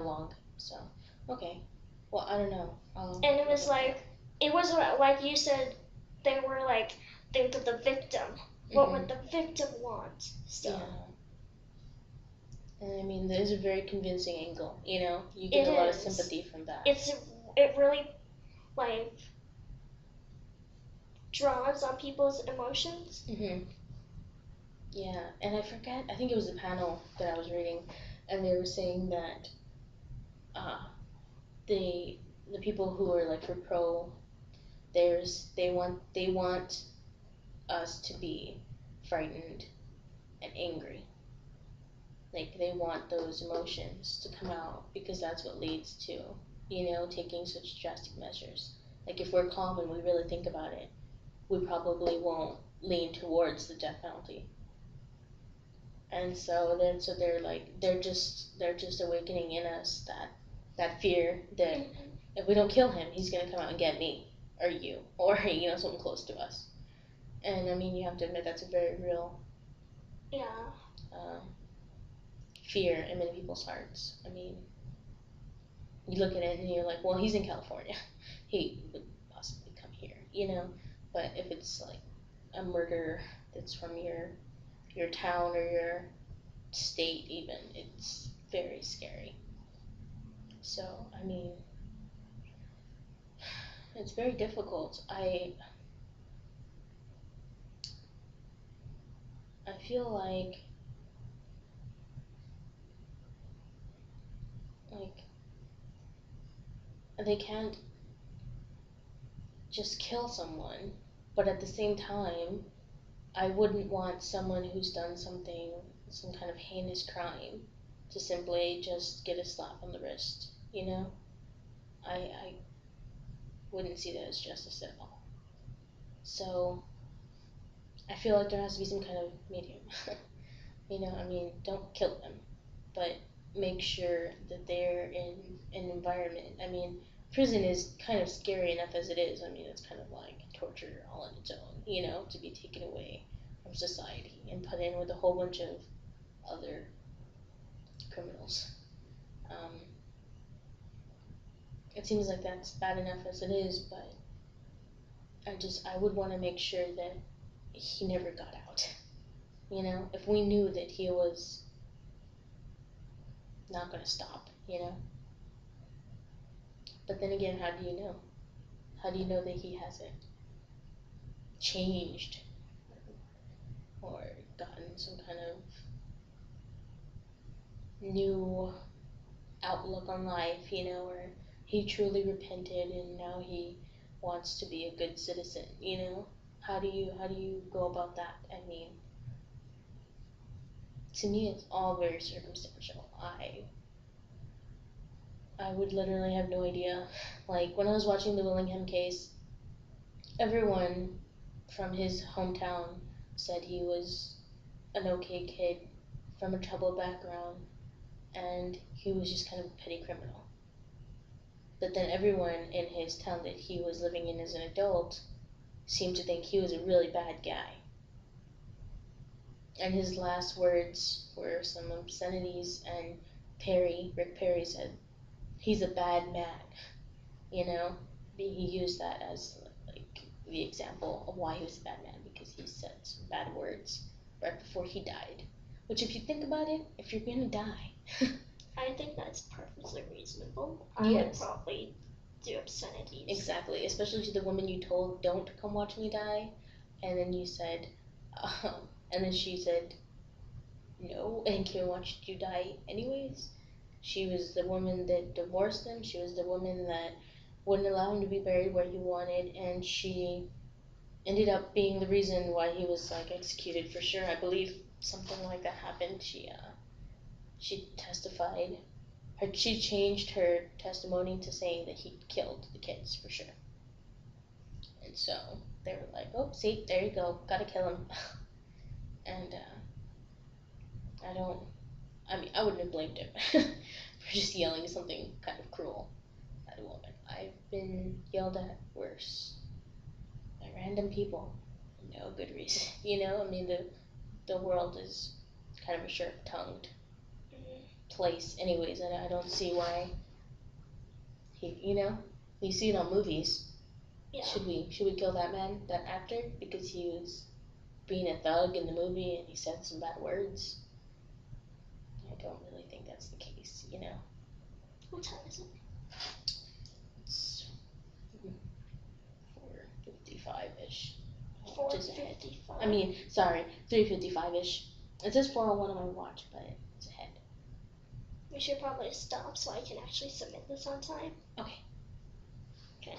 long. So, okay. Well, I don't know. And it was like you said, they were like, think of the victim. What would the victim want? So. Yeah. And I mean, there's a very convincing angle. You get It a lot of is. sympathy from that. It really like draws on people's emotions. Yeah, and I forget. I think it was a panel that I was reading, and they were saying that the people who are like for pro, they want us to be frightened and angry. Like they want those emotions to come out because that's what leads to taking such drastic measures. Like if we're calm and we really think about it, we probably won't lean towards the death penalty. And so they're just awakening in us that fear that if we don't kill him, he's gonna come out and get me or you or someone close to us. And I mean, you have to admit that's a very real fear in many people's hearts. I mean, you look at it and you're like, well, he's in California, he would possibly come here, But if it's like a murder that's from your town or your state, even, it's very scary. So I mean, it's very difficult. I feel like they can't just kill someone, but at the same time, I wouldn't want someone who's done some kind of heinous crime, to simply just get a slap on the wrist. I wouldn't see that as justice at all. So I feel like there has to be some kind of medium. I mean, don't kill them, but make sure that they're in an environment. I mean, prison is kind of scary enough as it is. I mean, it's kind of like torture all on its own, to be taken away from society and put in with a whole bunch of other criminals. It seems like that's bad enough as it is, but I would want to make sure that he never got out. If we knew that he was not going to stop. But then again, how do you know? How do you know that he hasn't changed or gotten some kind of new outlook on life, or he truly repented and now he wants to be a good citizen? How do you go about that? I mean, to me, it's all very circumstantial. I would literally have no idea. Like when I was watching the Willingham case, everyone from his hometown said he was an okay kid from a troubled background and he was just kind of a petty criminal. But then everyone in his town that he was living in as an adult seemed to think he was a really bad guy. And his last words were some obscenities, and Rick Perry said, he's a bad man. He used that as like the example of why he was a bad man, because he said some bad words right before he died. Which, if you think about it, if you're gonna die, I think that's perfectly reasonable. Yes. I would probably do obscenities. Exactly, especially to the woman you told, don't come watch me die, and then you said, and then she said, no, and came and watched you die anyways. She was the woman that divorced him. She was the woman that wouldn't allow him to be buried where he wanted, and she ended up being the reason why he was like executed for sure. I believe something like that happened. She testified. She changed her testimony to saying that he killed the kids for sure. And so they were like, oh, see, there you go, gotta kill him. And I wouldn't have blamed him for just yelling something kind of cruel at a woman. I've been yelled at worse by random people for no good reason. I mean, the world is kind of a sharp-tongued place, anyways. And I don't see why. You see it on movies. Yeah. Should we kill that man, that actor, because he was being a thug in the movie and he said some bad words? I don't really think that's the case. What time is it? It's 4:55-ish. 4:55. I mean, sorry, 3:55-ish. It says 4:01 on my watch, but it's ahead. We should probably stop so I can actually submit this on time. Okay. Okay.